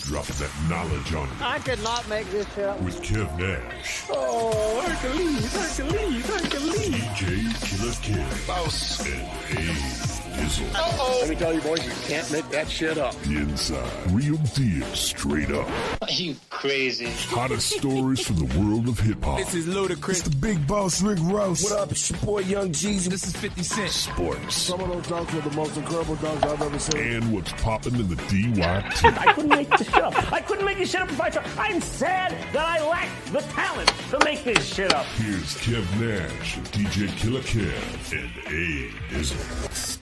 dropping that knowledge on you. I could not make this shit up. With Kev Nash. Oh, Hercules. DJ Killer Kev. Boss. And Dizzle. Let me tell you, boys, you can't make that shit up. Inside. Real deal. Straight up. Are you crazy? Hottest stories from the world of hip-hop. This is Ludacris. It's the big boss, Rick Ross. What up? It's your boy, Young Jeezy. This is 50 Cent. Sports. Some of those dunks were the most incredible dunks I've ever seen. And what's popping in the DYT. I couldn't make this shit up. I couldn't make this shit up if I tried. I'm sad that I lack the talent to make this shit up. Here's Kev Nash, DJ Killer Kev, and A Dizzle.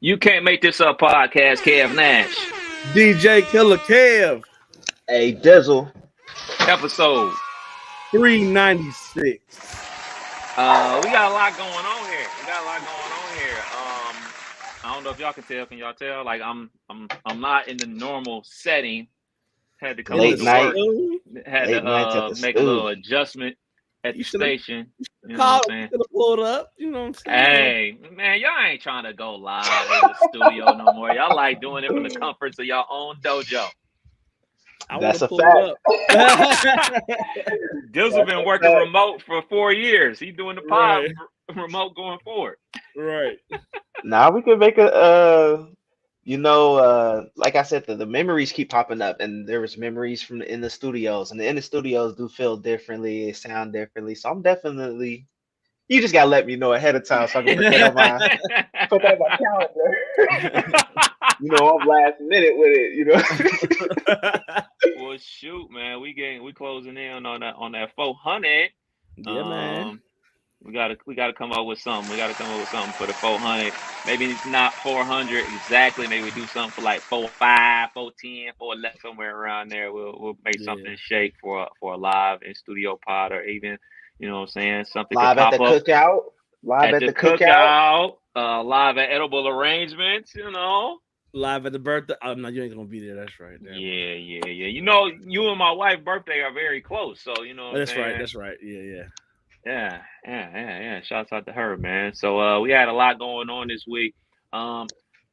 You Can't Make This Up podcast, Kev Nash. DJ Killer Kev. A Dizzle. Episode 396. We got a lot going on here. I don't know if y'all can tell. Can y'all tell? Like I'm not in the normal setting. Had to come Late to night. work. Had Late nights at to the make a stool. little adjustment at the station. You know Call what I'm saying? him, pull it up. You know what I'm saying? Hey, man, y'all ain't trying to go live in the studio no more. Y'all like doing it from the comforts of your own dojo. That's a pull it fact. up. Dizzle been working remote for 4 years. He doing the pod remote going forward. Right. Now we can make like I said, the memories keep popping up, and there was memories from in the studios, and in the studios do feel differently, they sound differently. So I'm definitely. You just gotta let me know ahead of time so I can put that on my calendar. I'm last minute with it. Well, shoot, man, we closing in on that 400. Yeah, man. We gotta come up with something. We gotta come up with something for the 400. Maybe it's not 400 exactly. Maybe we do something for like 405, 410, 411, somewhere around there. We'll make something shake for a live in studio pod, or even what I'm saying, something Live at the cookout. Live at the cookout. Live at Edible Arrangements. Live at the birthday. Oh no, you ain't gonna be there. That's right. Damn. Yeah. You and my wife's birthday are very close, so That's right. That's right. Yeah. Yeah. Shouts out to her, man. So we had a lot going on this week.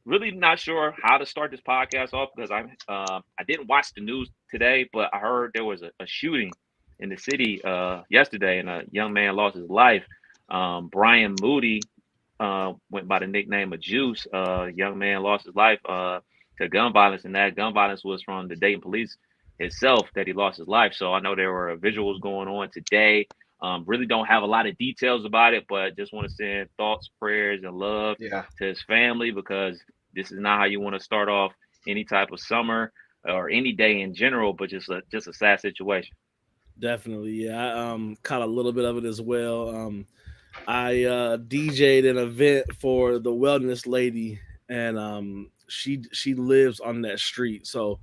Really not sure how to start this podcast off because I didn't watch the news today, but I heard there was a shooting in the city yesterday, and a young man lost his life. Brian Moody went by the nickname of Juice. Young man lost his life to gun violence, and that gun violence was from the Dayton police itself that he lost his life. So I know there were visuals going on today. Really don't have a lot of details about it, but just want to send thoughts, prayers, and love to his family, because this is not how you want to start off any type of summer or any day in general, but just a sad situation. Definitely, yeah. I caught a little bit of it as well. I DJ'd an event for the wellness lady, and she lives on that street, so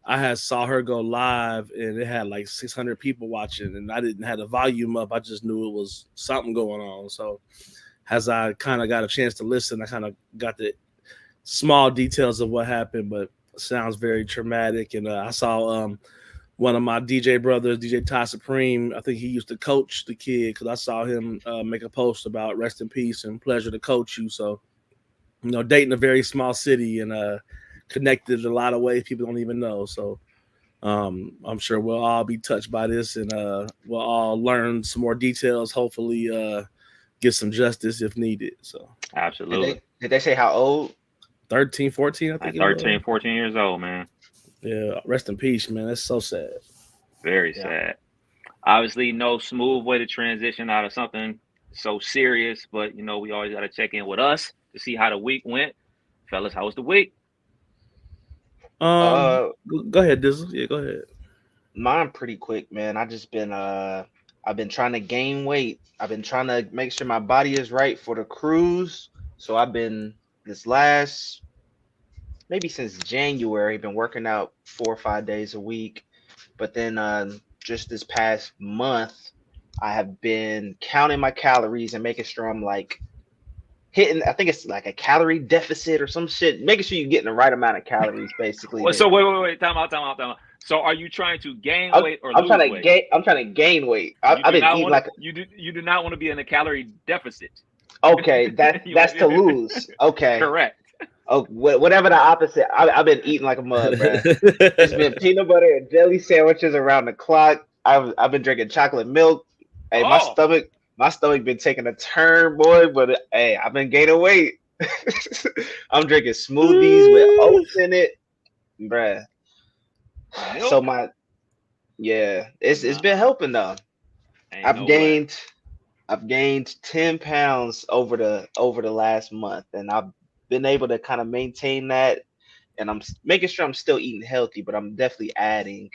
I had saw her go live, and it had like 600 people watching, and I didn't have the volume up. I just knew it was something going on. So as I kind of got a chance to listen, I kind of got the small details of what happened, but it sounds very traumatic. And I saw one of my DJ brothers, DJ Ty Supreme. I think he used to coach the kid, because I saw him make a post about rest in peace and pleasure to coach you. So, Dayton, a very small city, and connected in a lot of ways people don't even know. So I'm sure we'll all be touched by this, and we'll all learn some more details, hopefully get some justice if needed. So absolutely. Did they say how old? 13, 14, I think. 13, 14 years old, man. Yeah, rest in peace, man. That's so sad. Very sad. Obviously, no smooth way to transition out of something so serious, but we always got to check in with us to see how the week went. Fellas, how was the week? Go ahead, Dizzle. Yeah, go ahead. Mine pretty quick, man. I've been trying to gain weight. I've been trying to make sure my body is right for the cruise. So I've been maybe since January, been working out 4 or 5 days a week. But then just this past month, I have been counting my calories and making sure I'm like hitting, I think it's like a calorie deficit or some shit, making sure you're getting the right amount of calories, basically. Well, so wait, time out. So are you trying to gain weight or lose weight? I'm trying to gain weight. I've been eating you do not want to be in a calorie deficit. Okay, that's to lose. Okay. Correct. Oh, whatever the opposite. I've been eating like a mug, bruh. It's been peanut butter and jelly sandwiches around the clock. I've been drinking chocolate milk. Hey, Oh, my stomach been taking a turn, boy. But hey, I've been gaining weight. I'm drinking smoothies with oats in it, bruh. So milk? yeah, it's been Nah, helping though. ain't I've no way. gained I've gained 10 pounds over the last month, and I've been able to kind of maintain that. And making sure I'm still eating healthy, but I'm definitely adding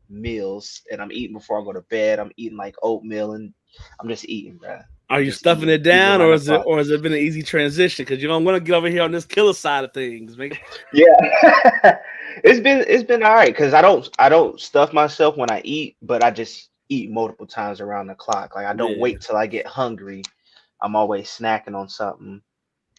meals, and I'm eating before I go to bed. I'm eating like oatmeal, and I'm just eating, bruh. Are I'm you just stuffing it eating down, around or the is it, clock. or has it been an easy transition? Because you don't want to get over here on this killer side of things, man. Yeah, it's been all right because I don't stuff myself when I eat, but I just eat multiple times around the clock. Like I don't Yeah. wait till I get hungry. I'm always snacking on something.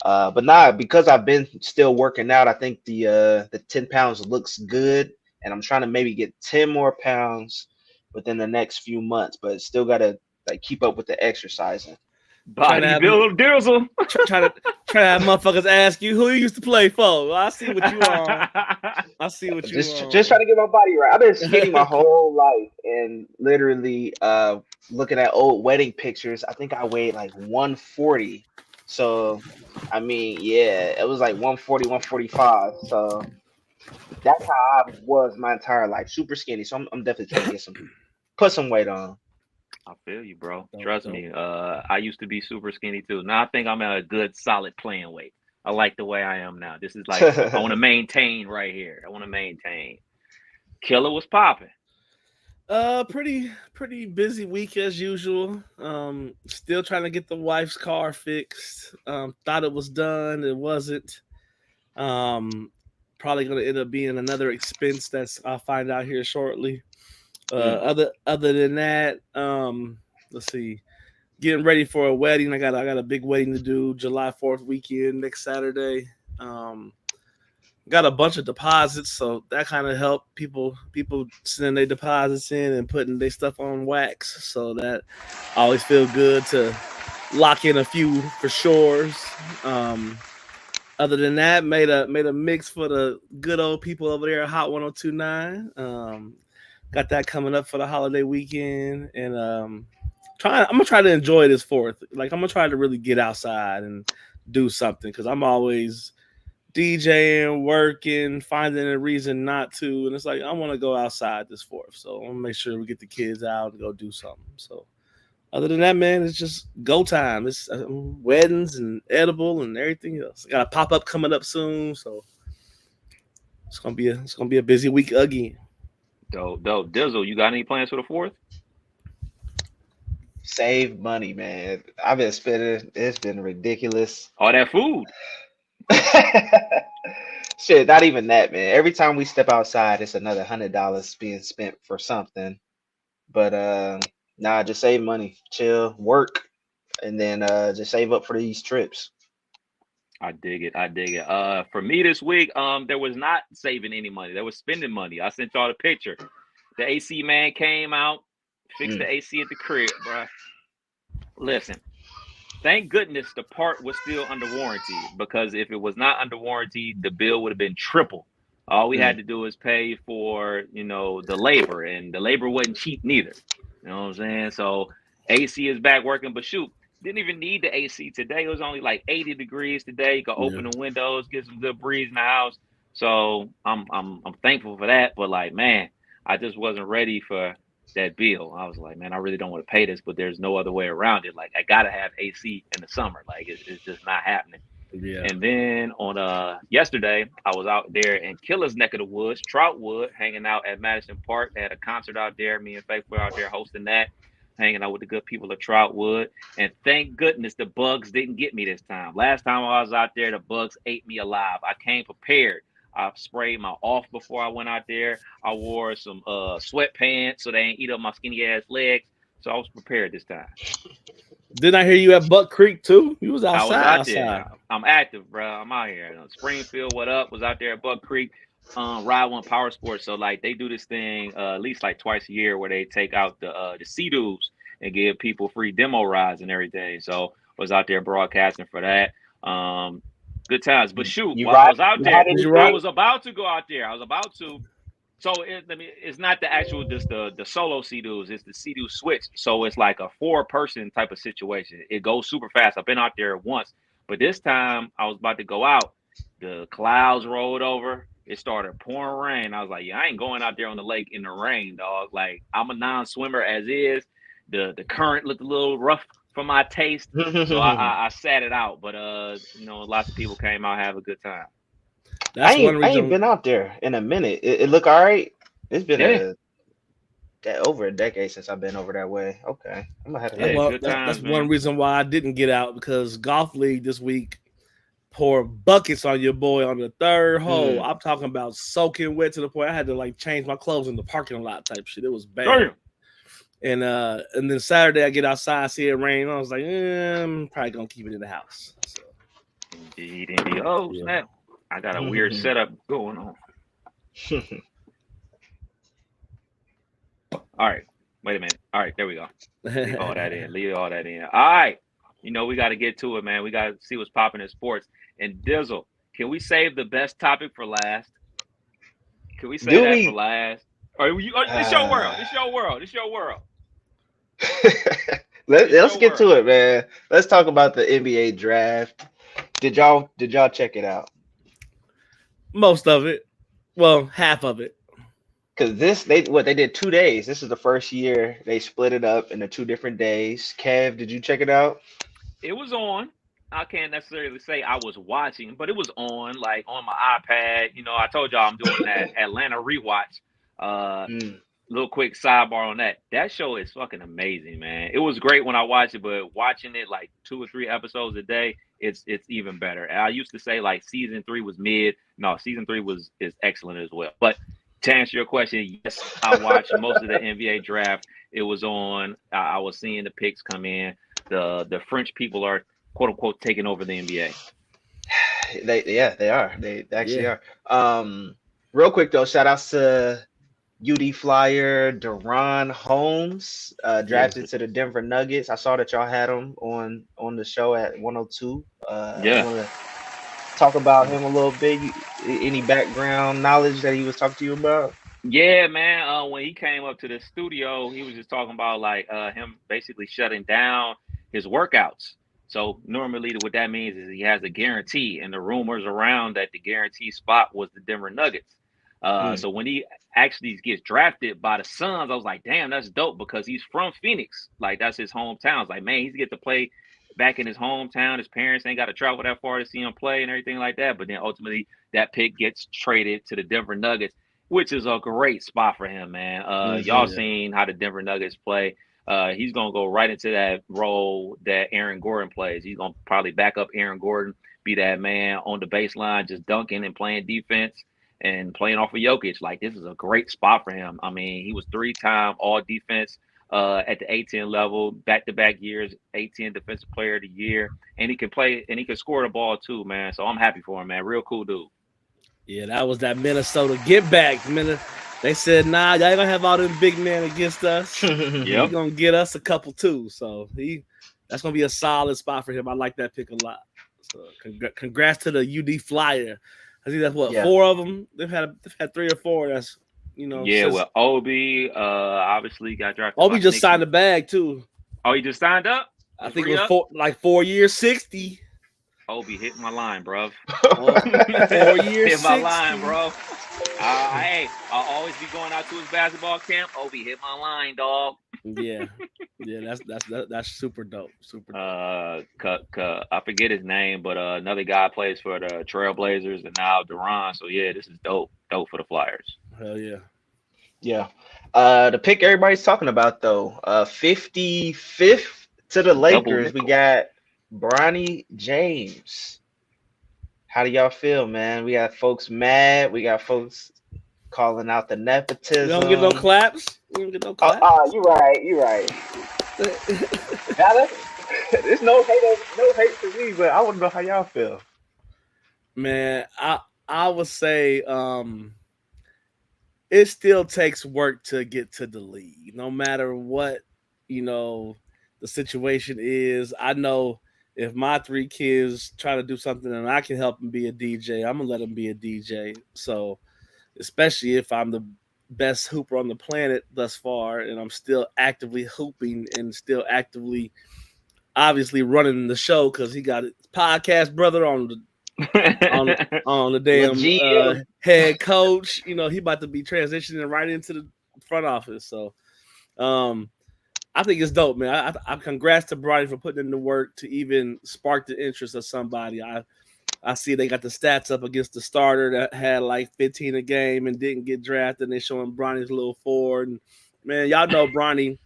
But nah, because I've been still working out, I think the 10 pounds looks good, and I'm trying to maybe get 10 more pounds within the next few months, but still gotta like keep up with the exercising. Trying to have Bodybuilder Dizzle. try to have motherfuckers ask you who you used to play for. Well, I see what you on. I see what you Just trying on. to get my body right. I've been skinny my whole life, and literally looking at old wedding pictures, I think I weighed like 140. So I mean, yeah, it was like 140, 145. So that's how I was my entire life, super skinny. So I'm definitely trying to put some weight on. I feel you, bro. Dope, Trust dope. me. I used to be super skinny too. Now I think I'm at a good, solid playing weight. I like the way I am now. This is like I want to maintain right here. I want to maintain. Killer was popping. Pretty busy week as usual. Still trying to get the wife's car fixed. Thought it was done, it wasn't. Um, Probably gonna end up being another expense that's I'll find out here shortly. Mm. Other than that, let's see. Getting ready for a wedding. I got a big wedding to do July 4th weekend next Saturday. Um, got a bunch of deposits, so that kind of helped people sending their deposits in and putting their stuff on wax. So that I always feel good to lock in a few for sures. Um, Other than that, made a mix for the good old people over there at Hot 1029. Got that coming up for the holiday weekend, and I'm gonna try to enjoy this fourth. Like I'm gonna try to really get outside and do something because I'm always DJing, working, finding a reason not to, and it's like I want to go outside this fourth, so I want to make sure we get the kids out and go do something. So other than that, man, it's just go time. It's weddings and edible and everything else. Got a pop up coming up soon, so it's gonna be a busy week again. Dope, dope. Dizzle, you got any plans for the fourth? Save money, man. I've been spending. It's been ridiculous. All that food. Shit, not even that, man. Every time we step outside, it's another $100 being spent for something. But nah, just save money, chill, work, and then just save up for these trips. I dig it. I dig it. For me this week, there was not saving any money. There was spending money. I sent y'all the picture. The AC man came out, fixed Mm, the AC at the crib, bruh. Listen, thank goodness the part was still under warranty because if it was not under warranty, the bill would have been triple. All we had mm. to do is pay for, the labor, and the labor wasn't cheap neither. You know what I'm saying? So AC is back working, but shoot, didn't even need the AC today. It was only like 80 degrees today. You could Yeah. open the windows, get some good breeze in the house. So I'm thankful for that. But like, man, I just wasn't ready for that bill. I was like, man, I really don't want to pay this, but there's no other way around it. Like, I gotta have AC in the summer. Like, it's just not happening. Yeah. And then on yesterday, I was out there in Killer's neck of the woods, Troutwood, hanging out at Madison Park. They had a concert out there. Me and Faith were out there hosting that, hanging out with the good people of Troutwood. And thank goodness the bugs didn't get me this time. Last time I was out there, the bugs ate me alive. I came prepared. I sprayed my off before I went out there. I wore some sweatpants so they ain't eat up my skinny ass legs. So I was prepared this time. Didn't I hear you at Buck Creek too? You was I was outside, out there. outside. I'm active, bro. I'm out here. Springfield, what up? Was out there at Buck Creek, Ride One Power Sports. So like they do this thing at least like twice a year where they take out the Sea-Doos and give people free demo rides and everything. So was out there broadcasting for that. Um, Good times. But shoot, You while I ride- was out you there, ride any I dick? was about to go out there. I was about to. So it's not the actual just the solo Sea-Doos. It's the Sea-Doo switch. So it's like a 4-person type of situation. It goes super fast. I've been out there once, but this time I was about to go out. The clouds rolled over. It started pouring rain. I was like, yeah, I ain't going out there on the lake in the rain, dog. Like I'm a non-swimmer as is. The current looked a little rough for my taste, so I sat it out. But lots of people came out have a good time. That's one I ain't reason. been out there in a minute. It look all right. It's been Yeah. over a decade since I've been over that way. Okay, I'm gonna have to Yeah, look. good That's times, one man. reason why I didn't get out, because golf league this week pour buckets on your boy on the third hole. I'm talking about soaking wet to the point I had to like change my clothes in the parking lot type shit. It was bad. Damn. And then Saturday I get outside, see it rain. I was like, I'm probably gonna keep it in the house. So, Indeed. Oh, yeah. snap. I got a weird setup going on. All right. Wait a minute. All right, there we go. Leave all that in. All right. We got to get to it, man. We got to see what's popping in sports. And Dizzle, can we save the best topic for last? Can we save that for last? It's your world. It's your world. It's your world. Let's get to it, man. Let's talk about the NBA draft. Did y'all check it out? Most of it. Well, half of it. Because they did 2 days. This is the first year they split it up into 2 different days. Kev, did you check it out? It was on. I can't necessarily say I was watching, but it was on, like on my iPad. I told y'all I'm doing that Atlanta rewatch. Little quick sidebar on that. That show is fucking amazing, man. It was great when I watched it, but watching it like 2 or 3 episodes a day, it's even better. And I used to say like season 3 was mid. No, season 3 is excellent as well. But to answer your question, yes, I watched most of the NBA draft. It was on. I was seeing the picks come in. The French people are quote unquote taking over the NBA. They are. They actually are. Real quick though, shout outs to UD Flyer, Deron Holmes, drafted to the Denver Nuggets. I saw that y'all had him on the show at 102. Yeah. I want to talk about him a little bit. Any background knowledge that he was talking to you about? Yeah, man. When he came up to the studio, he was just talking about like him basically shutting down his workouts. So normally what that means is he has a guarantee, and the rumors around that the guarantee spot was the Denver Nuggets. So when he actually gets drafted by the Suns, I was like, damn, that's dope, because he's from Phoenix. Like, that's his hometown. It's like, man, he's get to play back in his hometown. His parents ain't got to travel that far to see him play and everything like that. But then ultimately that pick gets traded to the Denver Nuggets, which is a great spot for him, man. Y'all seen how the Denver Nuggets play. He's going to go right into that role that Aaron Gordon plays. He's going to probably back up Aaron Gordon, be that man on the baseline, just dunking and playing defense and playing off of Jokic. Like, this is a great spot for him. I mean, he was 3-time all defense at the A10 level, back-to-back years, A10 defensive player of the year. And he can play and he can score the ball too, man. So I'm happy for him, man. Real cool dude. Yeah, that was that Minnesota get back. They said, nah, y'all ain't gonna have all them big men against us. You're gonna get us a couple too. So that's gonna be a solid spot for him. I like that pick a lot. So congrats to the UD Flyer. I think that's 4 of them. They've had 3 or 4. That's well, Obi obviously got drafted. Obi just signed a bag too. Oh, he just signed up? I think it was 4 years, 60. Obi hit my line, bro. 4 years, hit 60. my line, bro. Hey, I'll always be going out to his basketball camp. Obi hit my line, dog. Yeah, that's super dope. Super dope. I forget his name, but another guy plays for the Trailblazers and now Deron. So yeah, this is dope for the Flyers. Hell yeah. Yeah. The pick everybody's talking about though, 55th to the Lakers. We got Bronny James. How do y'all feel, man? We got folks mad. We got folks calling out the nepotism. You don't get no claps. You're right. There's no hate for me, but I want to know how y'all feel. Man, I would say it still takes work to get to the league, no matter what the situation is. I know if my 3 kids try to do something and I can help them be a DJ, I'm gonna let them be a DJ. So, especially if I'm the best hooper on the planet thus far, and I'm still actively hooping and still actively, obviously running the show because he got his podcast brother on the damn head coach. You know, he about to be transitioning right into the front office. So, I think it's dope, man. I congrats to Bronny for putting in the work to even spark the interest of somebody. I see they got the stats up against the starter that had like 15 a game and didn't get drafted. And they showing Bronny's little forward. And man, y'all know Bronny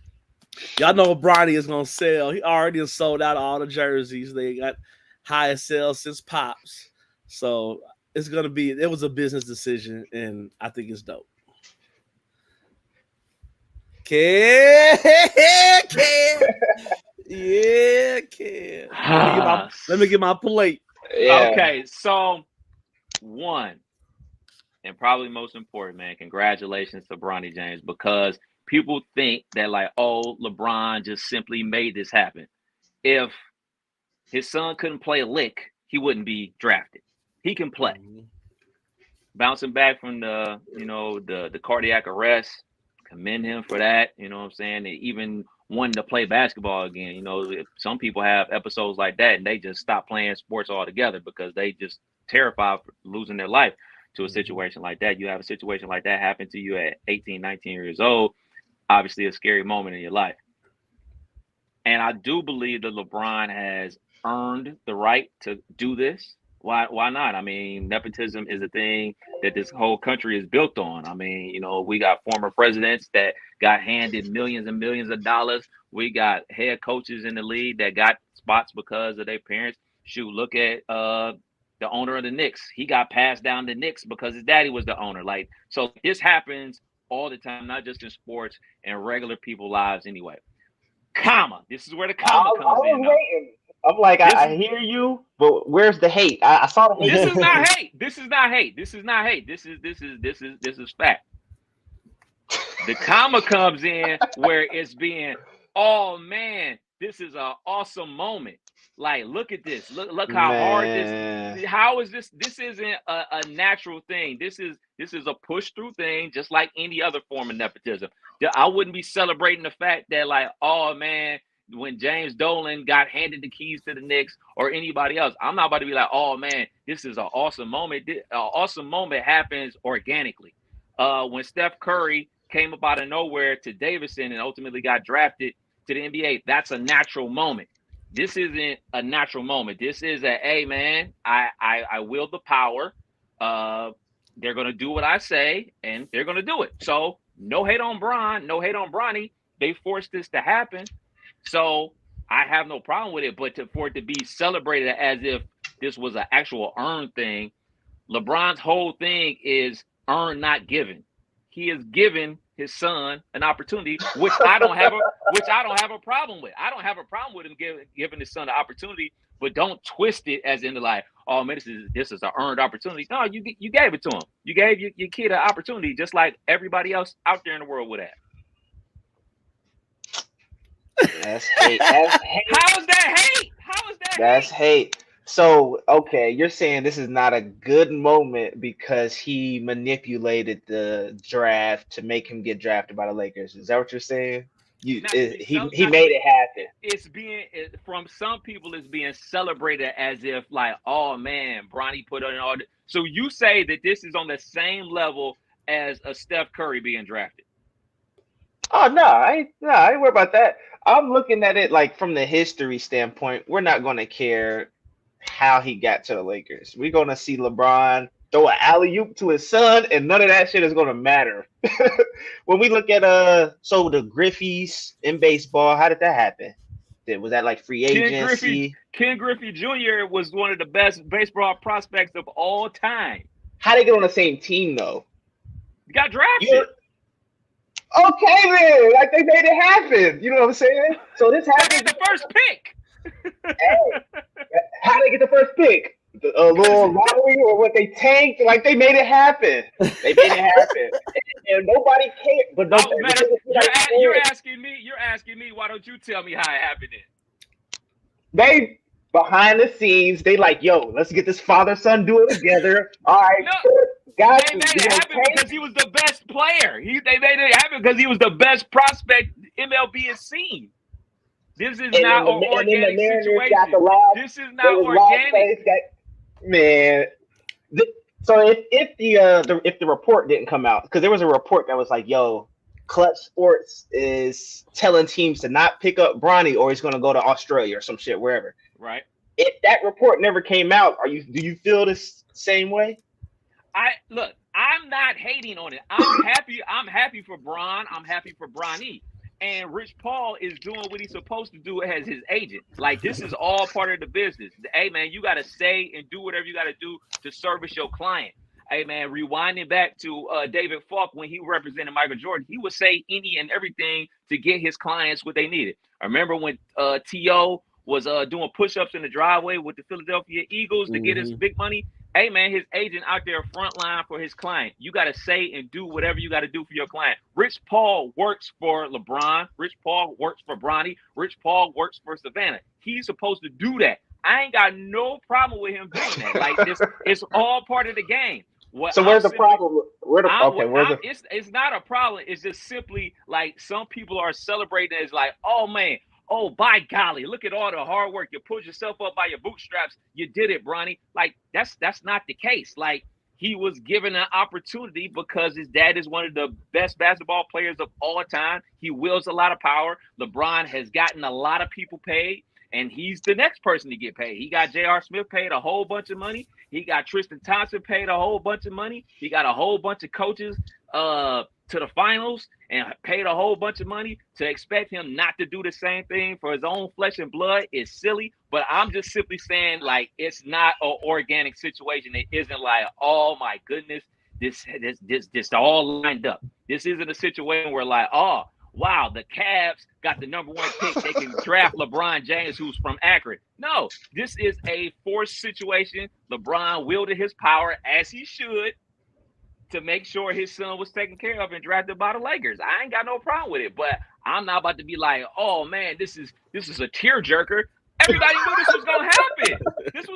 is gonna sell. He already has sold out all the jerseys. They got highest sales since Pops. So it was a business decision, and I think it's dope. Kid. Let me get my plate. Yeah. Okay, so one, and probably most important, man, congratulations to Bronny James, because people think that like, oh, LeBron just simply made this happen. If his son couldn't play a lick, he wouldn't be drafted. He can play. Mm-hmm. Bouncing back from the cardiac arrest, commend him for that. You know what I'm saying? And even wanting to play basketball again. You know, some people have episodes like that and they just stop playing sports altogether because they just terrified of losing their life to a situation like that. You have a situation like that happen to you at 18, 19 years old, obviously a scary moment in your life. And I do believe that LeBron has earned the right to do this. Why not? I mean, nepotism is a thing that this whole country is built on. I mean, you know, we got former presidents that got handed millions and millions of dollars. We got head coaches in the league that got spots because of their parents. Shoot, look at the owner of the Knicks. He got passed down to Knicks because his daddy was the owner. Like, so this happens all the time, not just in sports and regular people's lives anyway. Comma. This is where the comma comes in. I'm like, I hear you, but where's the hate? I saw the hate. This is not hate. This is not hate. This is not hate. This is fact. The comma comes in where it's being, oh man, this is an awesome moment. Like, look at this. Look how hard this. How is this? This isn't a natural thing. This is a push through thing, just like any other form of nepotism. I wouldn't be celebrating the fact that, like, oh man, when James Dolan got handed the keys to the Knicks or anybody else, I'm not about to be like, oh man, this is an awesome moment. An awesome moment happens organically. When Steph Curry came up out of nowhere to Davidson and ultimately got drafted to the NBA, that's a natural moment. This isn't a natural moment. This is hey man, I wield the power. They're gonna do what I say, and they're gonna do it. So no hate on Bron, no hate on Bronny. They forced this to happen. So I have no problem with it, but for it to be celebrated as if this was an actual earned thing, LeBron's whole thing is earn, not given. He is giving his son an opportunity, which I don't have a problem with. I don't have a problem with him giving his son an opportunity, but don't twist it as in the like, oh man, this is an earned opportunity. No, you gave it to him. You gave your kid an opportunity, just like everybody else out there in the world would have. That's hate. That's hate. How is that hate? That's hate. So, okay, you're saying this is not a good moment because he manipulated the draft to make him get drafted by the Lakers. Is that what you're saying? He made it happen. It's from some people, it's being celebrated as if like, oh man, Bronny put on all. So you say that this is on the same level as a Steph Curry being drafted? Oh no, I ain't worried about that. I'm looking at it like from the history standpoint. We're not going to care how he got to the Lakers. We're going to see LeBron throw an alley-oop to his son, and none of that shit is going to matter. When we look at so the Griffeys in baseball, how did that happen? Was that like free agency? Ken Griffey Jr. was one of the best baseball prospects of all time. How they get on the same team though? He got drafted. Okay, then. Like they made it happen. You know what I'm saying? So this happened. The first pick. Hey, how they get the first pick? A little lottery or what they tanked? Like they made it happen. They made it happen, and nobody cared. But you're asking me. Why don't you tell me how it happened? They behind the scenes, they like, yo, let's get this father-son duo together. All right, No, guys, they made it happen because he was the best player. They made it happen because he was the best prospect MLB has seen. This is not an organic situation. This is not organic. Man. So if the report didn't come out, because there was a report that was like, yo, Clutch Sports is telling teams to not pick up Bronny or he's going to go to Australia or some shit, wherever. Right. If that report never came out, do you feel this same way? I'm not hating on it. I'm happy for Bron. I'm happy for Bronny. And Rich Paul is doing what he's supposed to do as his agent. Like, this is all part of the business. Hey, man, you got to say and do whatever you got to do to service your client. Hey, man, rewinding back to David Falk when he represented Michael Jordan, he would say any and everything to get his clients what they needed. I remember when T.O. was doing push-ups in the driveway with the Philadelphia Eagles to get his big money. Hey, man, his agent out there front line for his client. You got to say and do whatever you got to do for your client. Rich Paul works for LeBron. Rich Paul works for Bronny. Rich Paul works for Savannah. He's supposed to do that. I ain't got no problem with him doing that. Like, it's all part of the game. Where's the problem? It's not a problem. It's just simply like some people are celebrating it as like, oh, man. Oh, by golly, look at all the hard work. You pulled yourself up by your bootstraps. You did it, Bronny. Like, that's not the case. Like, he was given an opportunity because his dad is one of the best basketball players of all time. He wields a lot of power. LeBron has gotten a lot of people paid, and he's the next person to get paid. He got J.R. Smith paid a whole bunch of money. He got Tristan Thompson paid a whole bunch of money. He got a whole bunch of coaches to the finals and paid a whole bunch of money. To expect him not to do the same thing for his own flesh and blood is silly. But I'm just simply saying, like, it's not an organic situation. It isn't like, oh my goodness, this all lined up. This isn't a situation where like, oh wow, the Cavs got the #1 pick. They can draft LeBron James, who's from Akron. No, this is a forced situation. LeBron wielded his power as he should to make sure his son was taken care of and drafted by the Lakers. I ain't got no problem with it, but I'm not about to be like, oh man, this is a tearjerker. Everybody knew this was gonna happen. This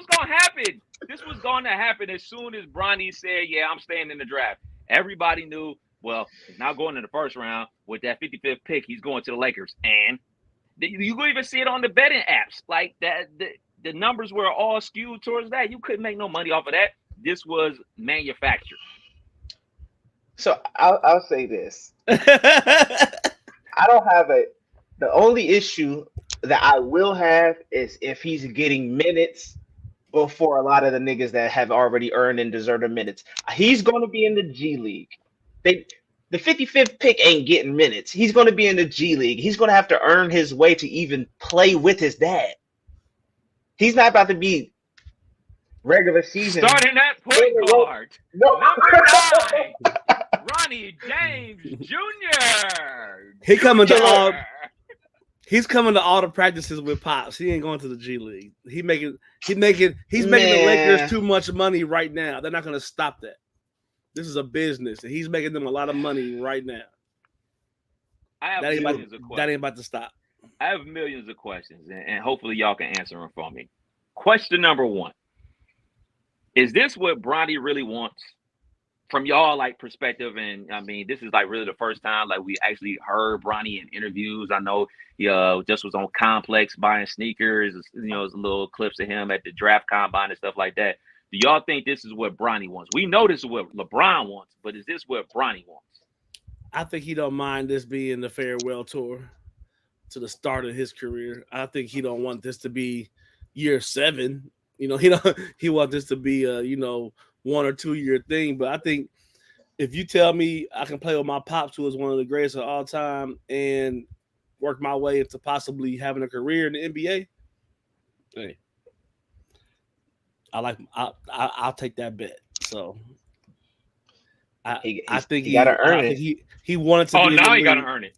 was gonna happen as soon as Bronny said, yeah, I'm staying in the draft. Everybody knew, well, he's not going in the first round with that 55th pick. He's going to the Lakers. And you can even see it on the betting apps. Like that, the numbers were all skewed towards that. You couldn't make no money off of that. This was manufactured. So I'll say this. I don't have the only issue that I will have is if he's getting minutes before a lot of the niggas that have already earned and deserved minutes. He's going to be in the G League. The 55th pick ain't getting minutes. He's going to be in the G League. He's going to have to earn his way to even play with his dad. He's not about to be regular season. Starting at point guard. No. Number 9. Bronny James Jr. He's coming to all the practices with Pops. He ain't going to the G League. He's making the Lakers too much money right now. They're not going to stop that. This is a business, and he's making them a lot of money right now. That ain't about to stop. I have millions of questions, and hopefully y'all can answer them for me. Question number 1. Is this what Bronny really wants? From y'all like perspective, and I mean, this is like really the first time like we actually heard Bronny in interviews. I know he just was on Complex buying sneakers. There's little clips of him at the draft combine and stuff like that. Do y'all think this is what Bronny wants? We know this is what LeBron wants, but is this what Bronny wants? I think he don't mind this being the farewell tour to the start of his career. I think he don't want this to be year 7. He wants this to be a 1 or 2 year thing. But I think if you tell me I can play with my pops, who is one of the greatest of all time, and work my way into possibly having a career in the NBA, hey, I'll take that bet. So I think he got to earn it. He wanted to. Oh, now he got to earn it.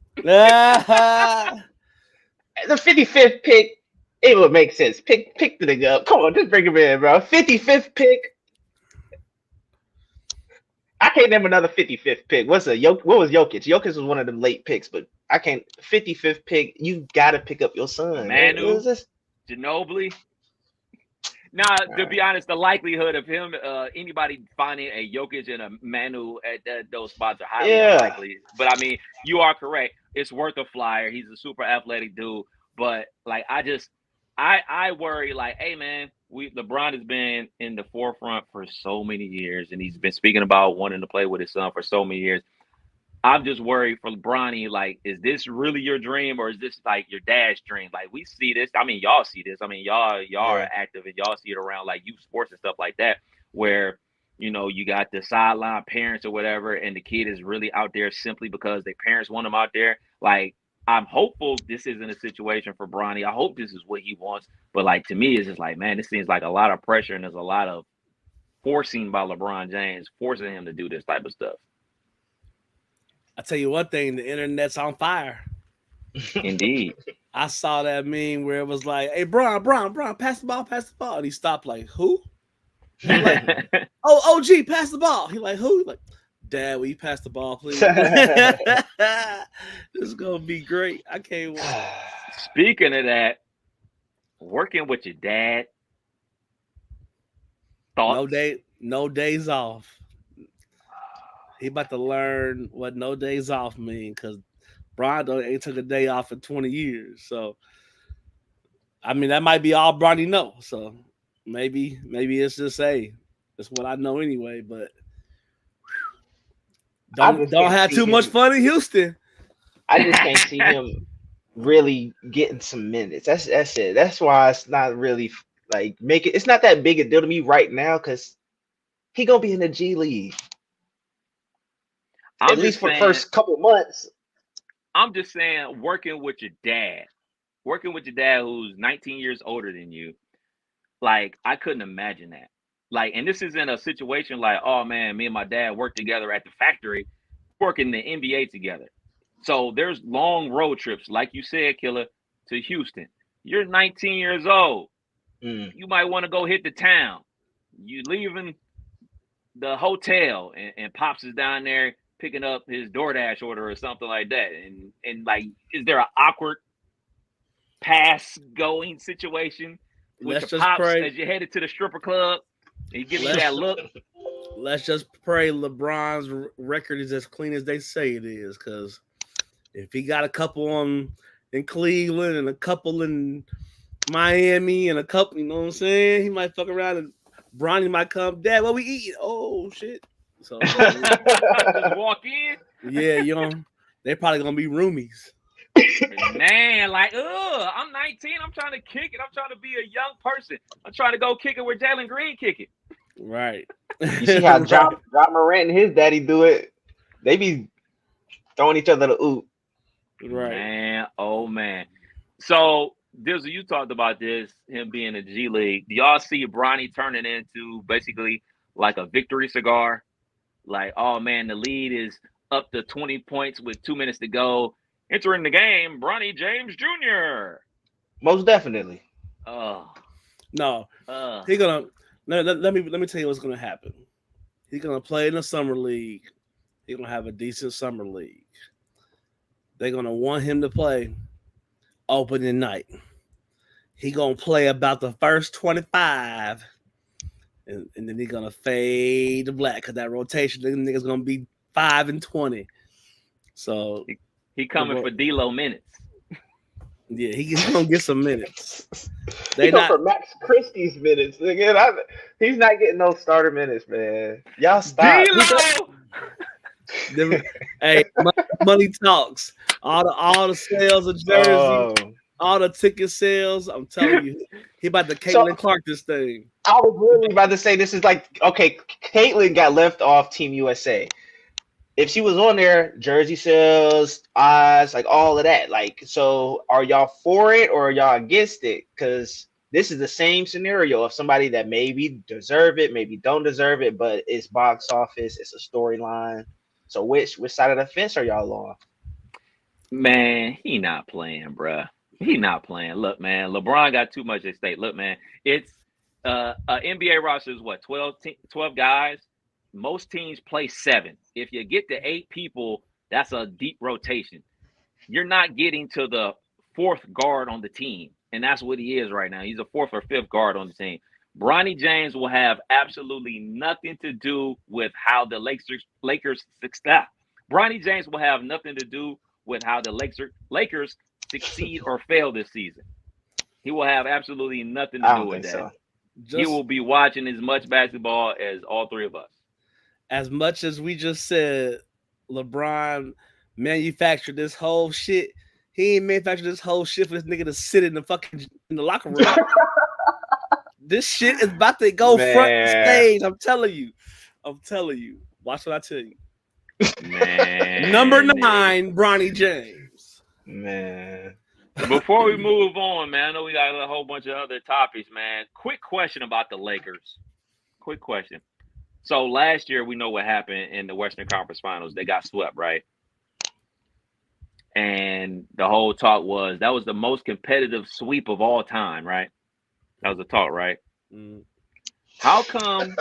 The 55th pick, it would make sense. Pick the nigga up. Come on, just bring him in, bro. 55th pick. I can't name another 55th pick. What was Jokic? Jokic was one of them late picks, but I can't. 55th pick, you got to pick up your son. Manu, Ginobili. Now, to be honest, the likelihood of him, anybody finding a Jokic and a Manu at those spots are highly unlikely. But I mean, you are correct. It's worth a flyer. He's a super athletic dude. But like, I worry. Like, hey man, LeBron has been in the forefront for so many years, and he's been speaking about wanting to play with his son for so many years. I'm just worried for Bronny. Like, is this really your dream, or is this like your dad's dream? Like, we see this. I mean, y'all see this. I mean, y'all are active, and y'all see it around like youth sports and stuff like that, where you got the sideline parents or whatever, and the kid is really out there simply because their parents want him out there. Like, I'm hopeful this isn't a situation for Bronny. I hope this is what he wants. But like, to me, it's just like, man, this seems like a lot of pressure, and there's a lot of forcing by LeBron James, forcing him to do this type of stuff. I tell you one thing, the internet's on fire. Indeed. I saw that meme where it was like, hey, Bron, pass the ball. And he stopped like, who? Like, oh, OG, pass the ball. He like, who? He like, Dad, will you pass the ball, please? This is going to be great. I can't wait. Speaking of that, working with your dad, thoughts? No days off. He about to learn what no days off mean, because Bron ain't took a day off in 20 years. So, I mean, that might be all Bronny know. So maybe it's just it's what I know anyway. But don't have too much fun in Houston. I just can't see him really getting some minutes. That's it. That's why it's not really like it's not that big a deal to me right now, because he gonna be in the G League. At least for the first couple months. I'm just saying, working with your dad who's 19 years older than you, like, I couldn't imagine that. Like, and this isn't a situation like, oh man, me and my dad work together at the factory, working the NBA together. So there's long road trips, like you said, Killer, to Houston. You're 19 years old. You might want to go hit the town. You leaving the hotel, and Pops is down there picking up his DoorDash order or something like that. And like, is there an awkward pass going situation with the Pops as you're headed to the stripper club and you give me that look? Let's just pray LeBron's record is as clean as they say it is, because if he got a couple in Cleveland and a couple in Miami and a couple, you know what I'm saying? He might fuck around and Bronny might come, Dad, what we eating? Oh, shit. So just walk in. Yeah, they probably gonna be roomies. Man, like, I'm 19. I'm trying to kick it. I'm trying to be a young person. I'm trying to go kick it where Jalen Green kick it. Right. You see how John Morant and his daddy do it? They be throwing each other the oop. Right. Man, oh man. So, Dizzle, you talked about this, him being a G League. Do y'all see Bronny turning into basically like a victory cigar? Like, oh man, the lead is up to 20 points with 2 minutes to go. Entering the game, Bronny James Jr. Most definitely. No. He gonna let me tell you what's gonna happen. He's gonna play in the summer league. He's gonna have a decent summer league. They're gonna want him to play opening night. He gonna play about the first 25. And then he's gonna fade to black, because that rotation, them niggas gonna be 5 and 20. So he coming for D-Lo minutes. Yeah, he's gonna get some minutes. They go for Max Christie's minutes. Nigga, he's not getting no starter minutes, man. Y'all stop. Hey, money talks. All the sales of jerseys, all the ticket sales. I'm telling you, he about to Caitlin Clark this thing. I was really about to say, this is like, okay, Caitlin got left off Team USA. If she was on there, jersey sales, odds, like all of that. Like, so are y'all for it or are y'all against it? Because this is the same scenario of somebody that maybe deserve it, maybe don't deserve it, but it's box office, it's a storyline. So which side of the fence are y'all on? Man, he not playing, bruh. He not playing. Look, man, LeBron got too much at stake. Look, man, it's NBA roster is what, 12 guys? Most teams play 7. If you get to 8 people, that's a deep rotation. You're not getting to the 4th guard on the team, and that's what he is right now. He's a 4th or 5th guard on the team. Bronny James will have absolutely nothing to do with how the Lakers succeed. Bronny James will have nothing to do with how the Lakers succeed or fail this season. He will have absolutely nothing to I do don't with think that. so. He will be watching as much basketball as all three of us. As much as we just said, LeBron manufactured this whole shit. He ain't manufactured this whole shit for this nigga to sit in the locker room. This shit is about to go front stage. I'm telling you. Watch what I tell you. Man. Number 9, Bronny James. Man. Before we move on, man, I know we got a whole bunch of other topics, man. Quick question about the Lakers. Quick question. So last year, we know what happened in the Western Conference Finals. They got swept, right? And the whole talk was that was the most competitive sweep of all time, right? That was the talk, right? Mm. How come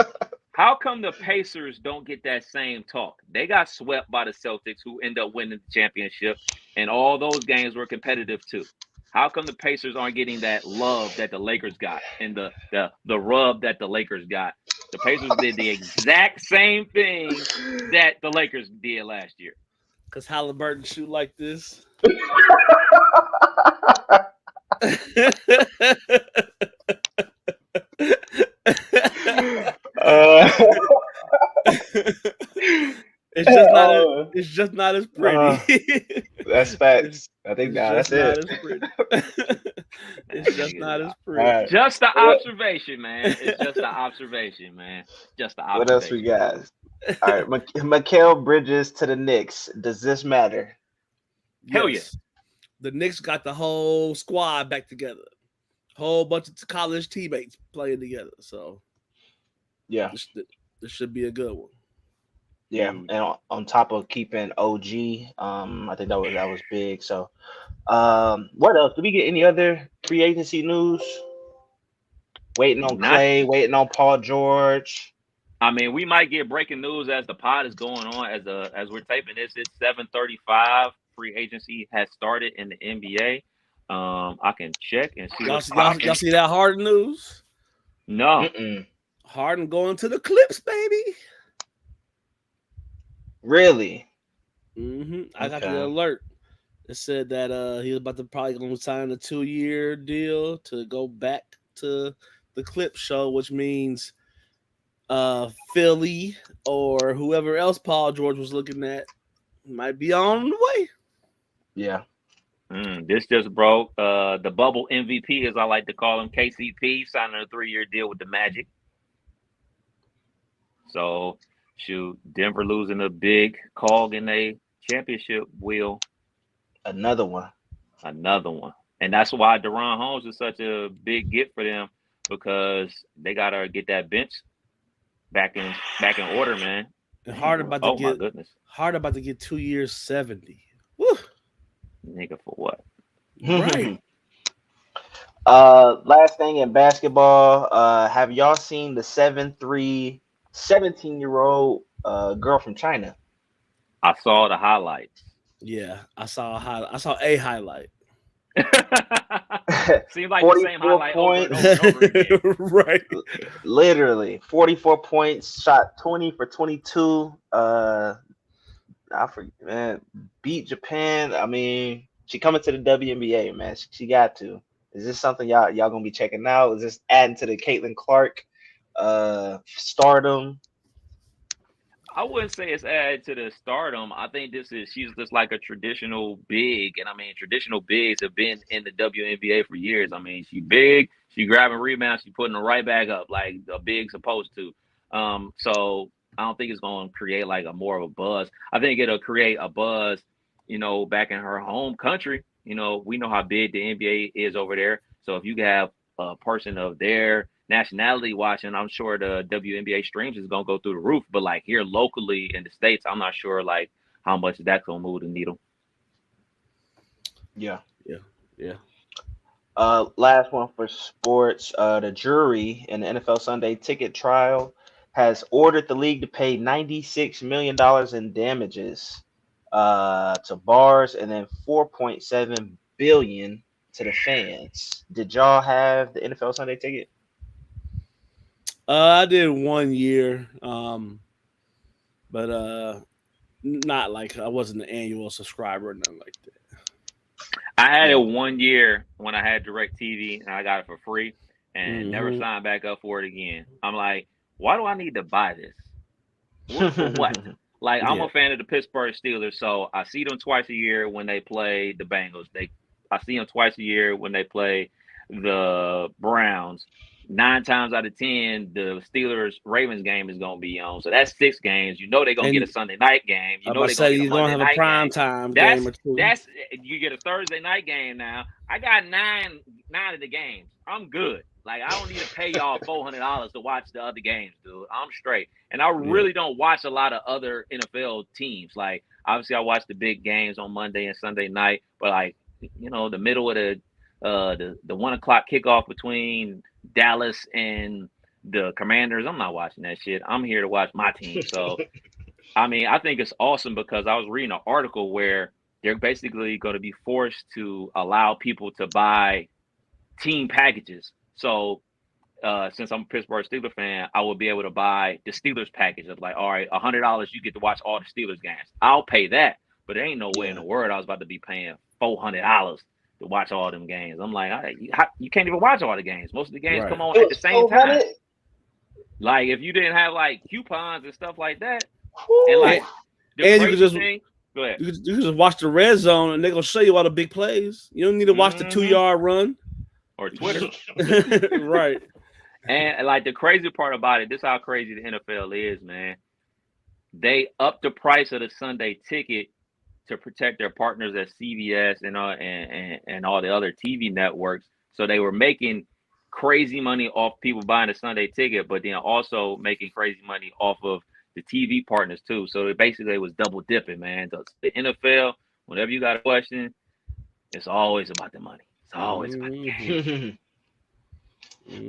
the Pacers don't get that same talk? They got swept by the Celtics, who end up winning the championship, and all those games were competitive too. How come the Pacers aren't getting that love that the Lakers got and the rub that the Lakers got? The Pacers did the exact same thing that the Lakers did last year. Because Halliburton shoot like this. It's just not as pretty. That's facts. I think that's it. It's just not as pretty. Right. Just the observation, man. It's just the observation, man. Just the observation. What else we got? All right, Mikal Bridges to the Knicks. Does this matter? Hell yes. The Knicks got the whole squad back together. Whole bunch of college teammates playing together. So, yeah, this should be a good one. Yeah, and on top of keeping OG, I think that was big. So, what else? Did we get any other free agency news? Waiting on Clay, waiting on Paul George. I mean, we might get breaking news as the pod is going on. As we're taping this, it's 7:35. Free agency has started in the NBA. I can check and see. Y'all see that Harden news? No. Harden going to the Clips, baby. Really? I got the alert. It said that he was about to probably going to sign a 2-year deal to go back to the Clip show, which means Philly or whoever else Paul George was looking at might be on the way. Yeah. This just broke. The bubble MVP, as I like to call him, KCP, signing a 3-year deal with the Magic. So, shoot, Denver losing a big cog in a championship wheel. Another one. And that's why Deron Holmes is such a big get for them, because they got to get that bench back in order, man. And Harden about to get 2 years, 70. Woo. Nigga, for what? Right. Last thing in basketball, have y'all seen the 7'3", 17-year-old girl from China? I saw the highlights. Yeah, I saw a highlight. Seems like the same highlight points. Over and over again. Right. Literally 44 points, shot 20 for 22. I forget, man. Beat Japan. I mean, she coming to the WNBA, man. She got to. Is this something y'all gonna be checking out? Is this adding to the Caitlin Clark stardom? I wouldn't say it's added to the stardom. I think she's just like a traditional big, and I mean, traditional bigs have been in the WNBA for years. I mean, she big, she grabbing rebounds, she putting them right back up like a big supposed to. So I don't think it's going to create like a more of a buzz. I think it'll create a buzz, back in her home country. We know how big the NBA is over there. So if you have a person of their nationality watching, I'm sure the WNBA streams is going to go through the roof. But like here locally in the States, I'm not sure like how much that's going to move the needle. Yeah. Yeah. Last one for sports. The jury in the NFL Sunday ticket trial has ordered the league to pay $96 million in damages to bars, and then $4.7 billion to the fans. Did y'all have the NFL Sunday ticket? I did 1 year, but not like I wasn't an annual subscriber or nothing like that. I had it 1 year when I had DirecTV and I got it for free and never Mhm. signed back up for it again. I'm like, why do I need to buy this? For what? Like, I'm Yeah. a fan of the Pittsburgh Steelers, so I see them twice a year when they play the Bengals. I see them twice a year when they play the Browns. 9 times out of 10, the Steelers Ravens game is gonna be on. So that's 6 games. You know they're gonna get a And Sunday night game. You I'm know about they're to gonna say get a you're gonna Monday have a night prime game. time game That's or two. that's you get a Thursday night game now. I got nine of the games. I'm good. Like, I don't need to pay y'all $400 to watch the other games, dude. I'm straight. And I really don't watch a lot of other NFL teams. Like, obviously I watch the big games on Monday and Sunday night, but like, the middle of the 1 o'clock kickoff between Dallas and the Commanders, I'm not watching that shit. I'm here to watch my team. So I mean, I think it's awesome because I was reading an article where they're basically going to be forced to allow people to buy team packages. So since I'm a Pittsburgh Steelers fan, I will be able to buy the Steelers package of like, all right, $100, you get to watch all the Steelers games. I'll pay that, but there ain't no way in the world I was about to be paying $400 to watch all them games. I'm like, you can't even watch all the games. Most of the games come on at the same time. Like, if you didn't have like coupons and stuff like that, and like and you could just thing, go ahead. You could just watch the red zone and they're gonna show you all the big plays. You don't need to watch the 2-yard run or Twitter. Right. And like the crazy part about it, this is how crazy the NFL is, man. They upped the price of the Sunday ticket to protect their partners at CBS and all the other TV networks. So they were making crazy money off people buying a Sunday ticket, but then also making crazy money off of the TV partners too. So it basically was double dipping, man. The NFL, whenever you got a question, it's always about the money. It's always about the game.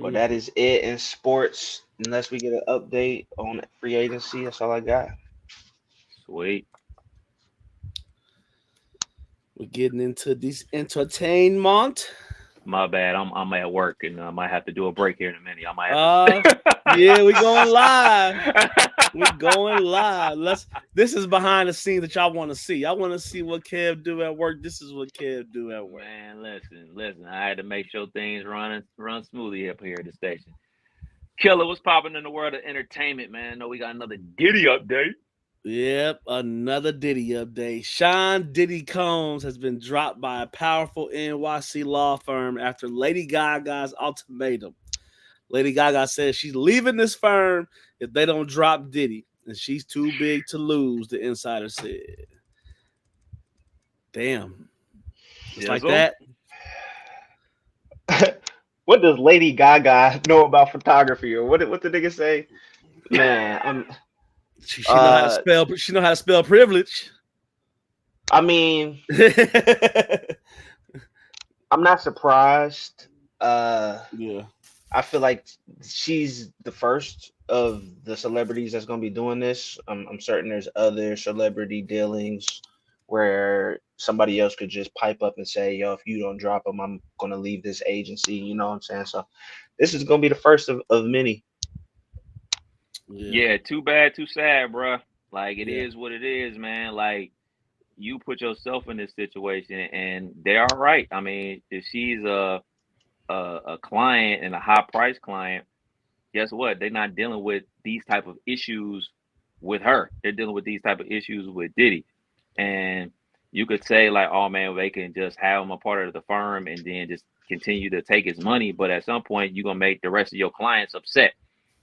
Well, that is it in sports. Unless we get an update on free agency, that's all I got. Sweet. We're getting into this entertainment. My bad. I'm at work and I might have to do a break here in a minute. I might have yeah, we're going live. We're going live. This is behind the scenes that y'all want to see. I want to see what Kev do at work. This is what Kev do at work. Man, listen. I had to make sure things run smoothly up here at the station. Killer, what's popping in the world of entertainment, man? I know we got another Diddy update. Yep, another Diddy update. Sean Diddy Combs has been dropped by a powerful NYC law firm after Lady Gaga's ultimatum. Lady Gaga says she's leaving this firm if they don't drop Diddy, and she's too big to lose, the insider said. Damn. Just like that. What does Lady Gaga know about photography, or what did the nigga say? Man, She know how to spell. She know how to spell privilege. I mean, I'm not surprised. Yeah, I feel like she's the first of the celebrities that's gonna be doing this. I'm certain there's other celebrity dealings where somebody else could just pipe up and say, "Yo, if you don't drop them, I'm gonna leave this agency." You know what I'm saying? So this is gonna be the first of many. Yeah, too bad, too sad, bro. Like, it is what it is, man. Like, you put yourself in this situation, and they are right. I mean, if she's a client and a high price client, guess what? They're not dealing with these type of issues with her. They're dealing with these type of issues with Diddy. And you could say like, oh man, they can just have him a part of the firm and then just continue to take his money. But at some point, you're gonna make the rest of your clients upset.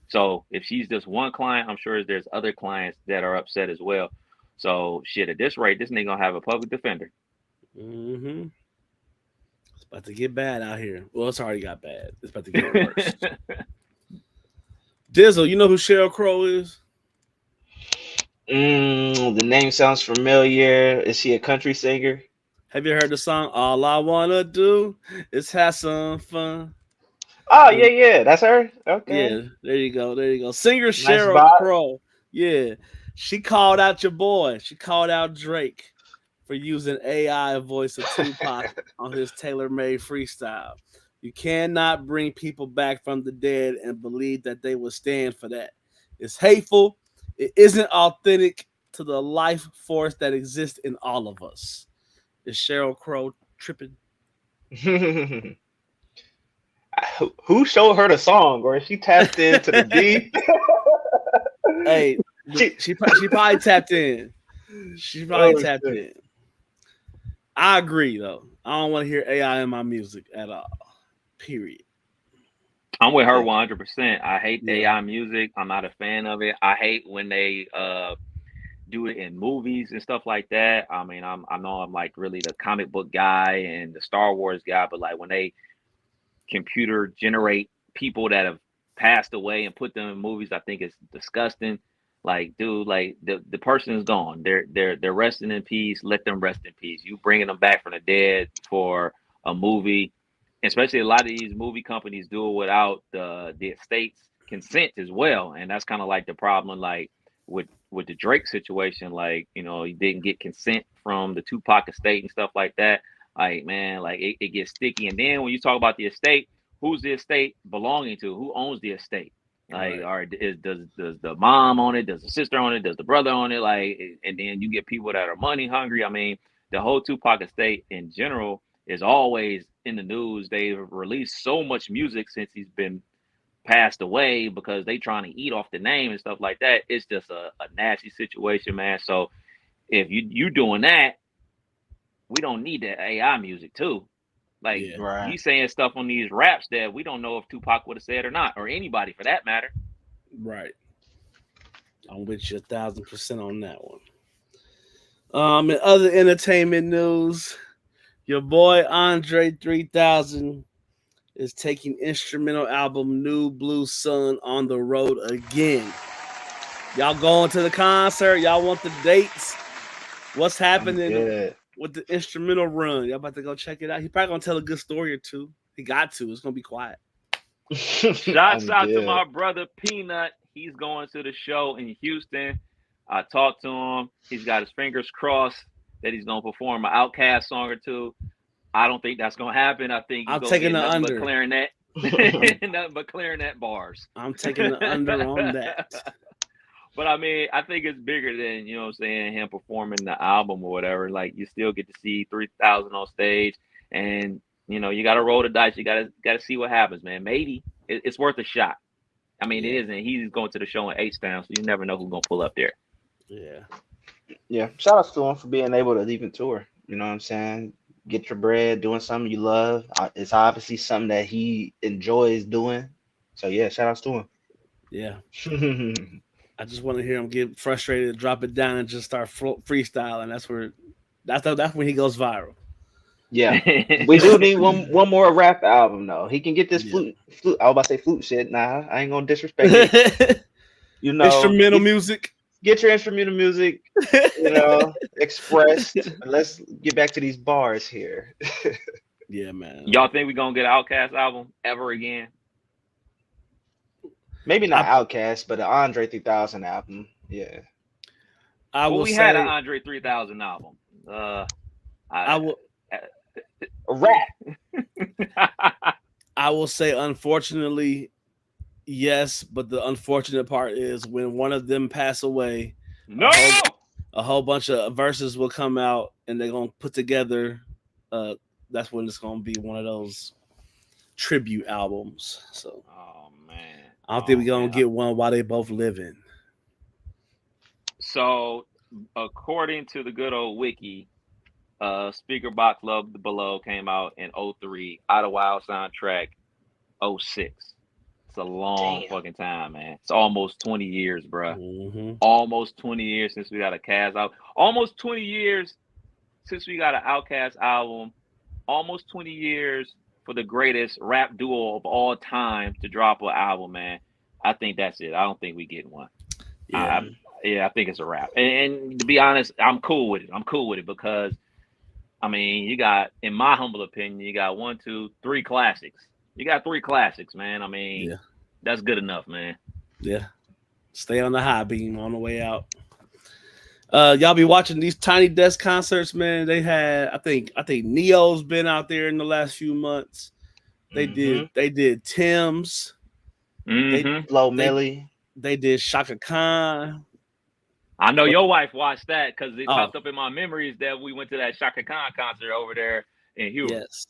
So if she's just one client, I'm sure there's other clients that are upset as well. So shit, at this rate, this nigga gonna have a public defender. Mm-hmm. It's about to get bad out here. Well, it's already got bad. It's about to get worse. Dizzle, you know who Sheryl Crow is? The name sounds familiar. Is she a country singer? Have you heard the song "All I Wanna Do Is Have Some Fun"? Oh yeah, that's her. Okay. Yeah, there you go. Singer Sheryl Crow. Yeah, she called out your boy. She called out Drake for using AI voice of Tupac on his tailor-made freestyle. You cannot bring people back from the dead and believe that they will stand for that. It's hateful. It isn't authentic to the life force that exists in all of us. Is Sheryl Crow tripping? Who showed her the song, or she tapped into the D? Hey, she probably tapped in. She probably tapped in. I agree, though. I don't want to hear AI in my music at all. Period. I'm with her 100%. I hate AI music. I'm not a fan of it. I hate when they do it in movies and stuff like that. I mean, I know I'm like really the comic book guy and the Star Wars guy, but like when they computer generate people that have passed away and put them in movies, I think it's disgusting. Like, dude, like the person is gone. They're resting in peace. Let them rest in peace. You bringing them back from the dead for a movie, especially a lot of these movie companies do it without the estate's consent as well, and that's kind of like the problem. Like with the Drake situation, like, you know, he didn't get consent from the Tupac estate and stuff like that. Like, man, like it gets sticky. And then when you talk about the estate, who's the estate belonging to? Who owns the estate? Like, right. Does the mom own it? Does the sister own it? Does the brother own it? Like, and then you get people that are money hungry. I mean, the whole Tupac estate in general is always in the news. They've released so much music since he's been passed away because they trying to eat off the name and stuff like that. It's just a nasty situation, man. So if you doing that, we don't need that AI music too. Like, he's saying stuff on these raps that we don't know if Tupac would have said or not, or anybody for that matter. Right. I'm with you 1,000% on that one. In other entertainment news, your boy Andre 3000 is taking instrumental album New Blue Sun on the road again. Y'all going to the concert? Y'all want the dates? What's happening with the instrumental run? Y'all about to go check it out? He probably gonna tell a good story or two. He got to. It's gonna be quiet. Shouts out to my brother Peanut. He's going to the show in Houston. I talked to him. He's got his fingers crossed that he's gonna perform an Outkast song or two. I don't think that's gonna happen. I think I'm taking the under. But clarinet, nothing but clarinet bars. I'm taking the under on that. But I mean, I think it's bigger than, you know what I'm saying, him performing the album or whatever. Like, you still get to see 3,000 on stage, and you know, you got to roll the dice. You got to see what happens, man. Maybe it's worth a shot. I mean, it isn't. He's going to the show in H-Town, so you never know who's gonna pull up there. Yeah. Shout out to him for being able to even tour. You know what I'm saying? Get your bread, doing something you love. It's obviously something that he enjoys doing. So yeah, shout outs to him. Yeah. I just want to hear him get frustrated, drop it down, and just start freestyling. That's when he goes viral. Yeah, we do need one more rap album though. He can get this flute. I was about to say flute shit. Nah, I ain't gonna disrespect it. You know, instrumental music. Get your instrumental music, you know, expressed. Let's get back to these bars here. Yeah, man. Y'all think we gonna get an Outkast album ever again? Maybe not Outkast, but an Andre 3000 album. Yeah. We had an Andre 3000 album. A rap. I will say, unfortunately, yes, but the unfortunate part is when one of them pass away, a whole bunch of verses will come out and they're gonna put together. That's when it's gonna be one of those tribute albums. So, oh man, I don't think we're gonna get one while they both living. So, according to the good old wiki, Speaker Box Love Below came out in 03, Out of Wild soundtrack 06. It's a long fucking time, man. It's almost 20 years, bro. Mm-hmm. Almost 20 years since we got a Cast album. Almost 20 years since we got an Outkast album. Almost 20 years for the greatest rap duo of all time to drop an album, man. I think that's it. I don't think we get one. Yeah, I think it's a wrap. And to be honest, I'm cool with it because, I mean, you got, in my humble opinion, you got 1, 2, 3 classics. You got 3 classics, man. I mean, that's good enough, man. Yeah. Stay on the high beam on the way out. Y'all be watching these Tiny Desk concerts, man. They had, I think Neo's been out there in the last few months. They did Tim's. Flo Millie. They did Shaka Khan. I know your wife watched that because it popped up in my memories that we went to that Shaka Khan concert over there in Houston. Yes.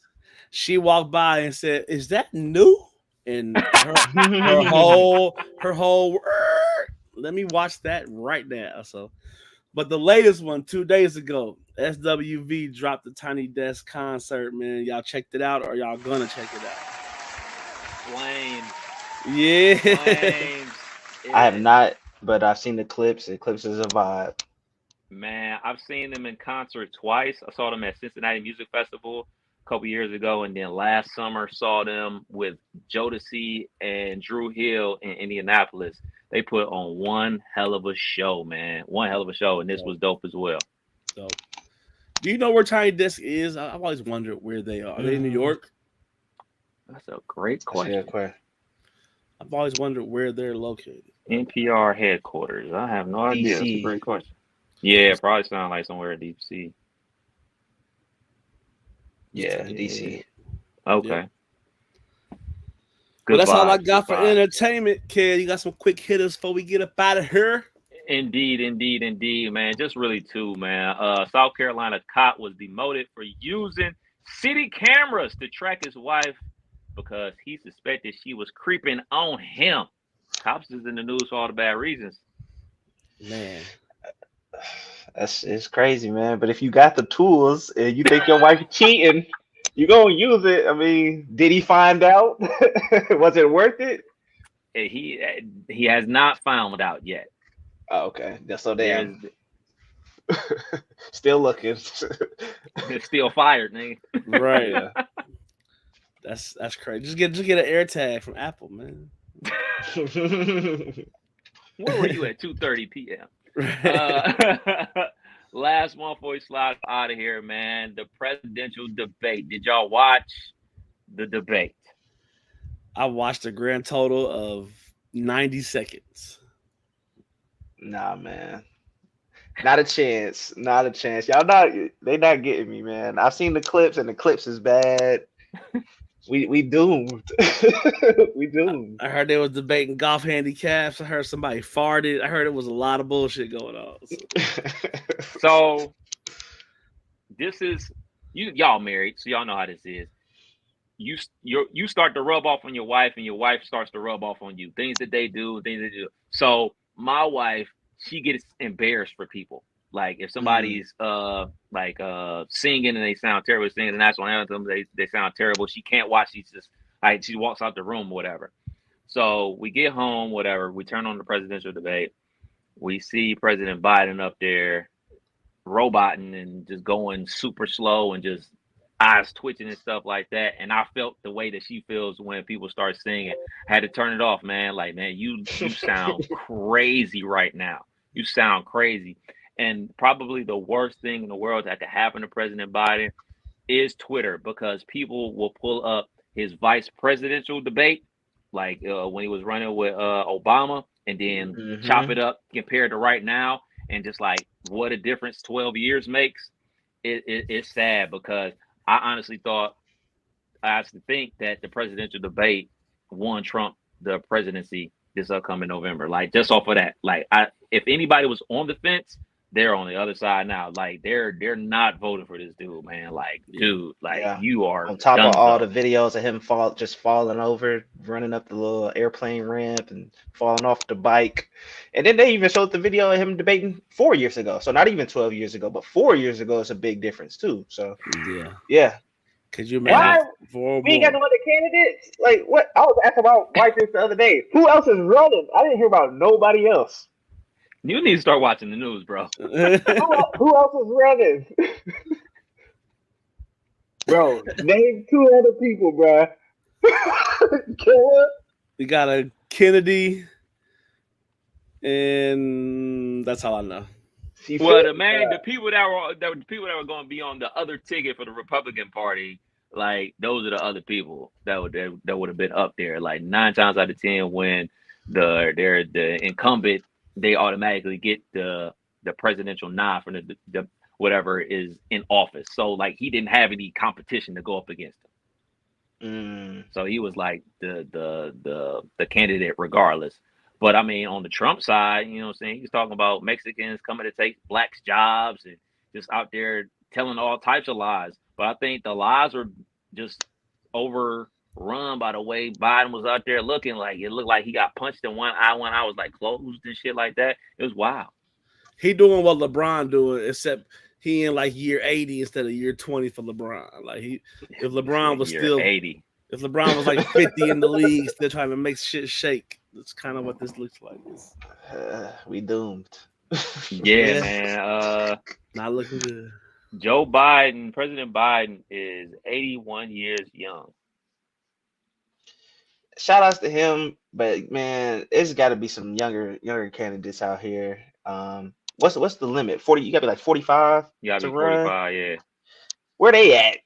She walked by and said, "Is that new?" And her whole let me watch that right now. So, but the latest one 2 days ago, SWV dropped the Tiny Desk concert, man. Y'all checked it out or y'all gonna check it out? Flames. Yeah. Flames. I have not, but I've seen the clips. The clips is a vibe. Man, I've seen them in concert twice. I saw them at Cincinnati Music Festival a couple years ago, and then last summer saw them with Jodeci and Drew Hill in Indianapolis. They put on one hell of a show, man. One hell of a show, and this was dope as well. Dope. Do you know where Tiny Desk is? I've always wondered where they are. Are they in New York? That's a great question. I've always wondered where they're located. NPR headquarters. I have no idea. That's a great question. Yeah, it probably sounds like somewhere in DC. Yeah, DC. Okay. Yep. Well, that's all I got for entertainment, kid. You got some quick hitters before we get up out of here? Indeed, man. Just really two, man. South Carolina cop was demoted for using city cameras to track his wife because he suspected she was creeping on him. Cops is in the news for all the bad reasons. Man. It's crazy, man. But if you got the tools and you think your wife cheating, you gonna use it. I mean, did he find out? Was it worth it? He has not found out yet. Oh, okay. So damn. Still looking. Still fired, nigga. Right. Yeah. That's crazy. Just get an air tag from Apple, man. Where were you at 2:30 p.m.? Last one before we slide out of here, man. The presidential debate. Did y'all watch the debate? I watched a grand total of 90 seconds. Nah, man. Not a chance. Not a chance. They not getting me, man. I've seen the clips and the clips is bad. We doomed. We doomed. I heard they was debating golf handicaps. I heard somebody farted. I heard it was a lot of bullshit going on. So this is y'all married, so y'all know how this is. You start to rub off on your wife, and your wife starts to rub off on you. Things that they do. So my wife, she gets embarrassed for people. Like if somebody's singing and they sound terrible, singing the national anthem, they sound terrible. She can't watch. She's just she walks out the room, whatever. So we get home, whatever. We turn on the presidential debate. We see President Biden up there, roboting and just going super slow and just eyes twitching and stuff like that. And I felt the way that she feels when people start singing. I had to turn it off, man. Like, man, you sound crazy right now. You sound crazy. And probably the worst thing in the world that could happen to President Biden is Twitter, because people will pull up his vice presidential debate, like when he was running with Obama, and then chop it up compared to right now, and just like what a difference 12 years makes. It's sad, because I honestly thought, I have to think that the presidential debate won Trump the presidency this upcoming November. Like, just off of that, like if anybody was on the fence, they're on the other side now. Like they're not voting for this dude, man. Like, dude, like you are on top of all the videos of him falling over, running up the little airplane ramp and falling off the bike. And then they even showed the video of him debating 4 years ago. So not even 12 years ago, but 4 years ago is a big difference too. So yeah. Could you imagine? We ain't got no other candidates. Like what? I was asking about white this the other day. Who else is running? I didn't hear about nobody else. You need to start watching the news, bro. Who else is running? Bro, name 2 other people, bro. We got a Kennedy, and that's all I know. Well, the people that were going to be on the other ticket for the Republican Party, like those are the other people that would have been up there. Like 9 times out of 10, when the incumbent, they automatically get the presidential nod from the whatever is in office. So like he didn't have any competition to go up against him. So he was like the candidate regardless. But I mean, on the Trump side, you know what I'm saying? He's talking about Mexicans coming to take blacks' jobs and just out there telling all types of lies. But I think the lies were just overrun by the way Biden was out there looking. Like it looked like he got punched in one eye was like closed and shit like that. It was wild. He doing what LeBron doing, except he in like year 80 instead of year 20 for LeBron. Like if LeBron was still 80. If LeBron was like 50 in the league, still trying to make shit shake. That's kind of what this looks like. We doomed. Yeah, man. Not looking good. President Biden is 81 years young. Shout outs to him, but man, it's got to be some younger candidates out here. What's the limit? 40. You got to be like 45. You got to to be run? 45. Yeah. Where they at?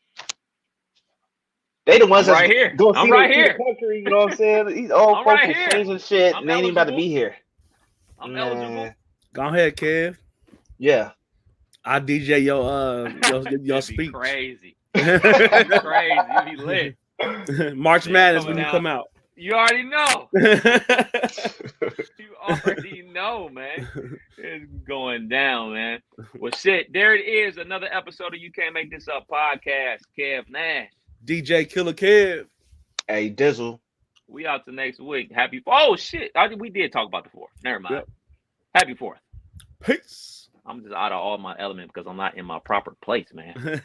They the ones I'm that's right here. going I'm see right the here. country. You know what I'm saying? These old I'm folks right is here. changing shit, I'm and they ain't even about to be here. I'm eligible. Go ahead, Kev. Yeah. I DJ your That'd speech. be crazy. That'd be crazy. You'd be lit. March Madness when you come out. You already know. You already know, man. It's going down, man. Well, shit, there it is. Another episode of You Can't Make This Up podcast. Kev Nash. DJ Killer Kev. Hey, Dizzle. We out to next week. Happy. Oh, shit. We did talk about the 4th. Never mind. Yep. Happy 4th. Peace. I'm just out of all my element because I'm not in my proper place, man.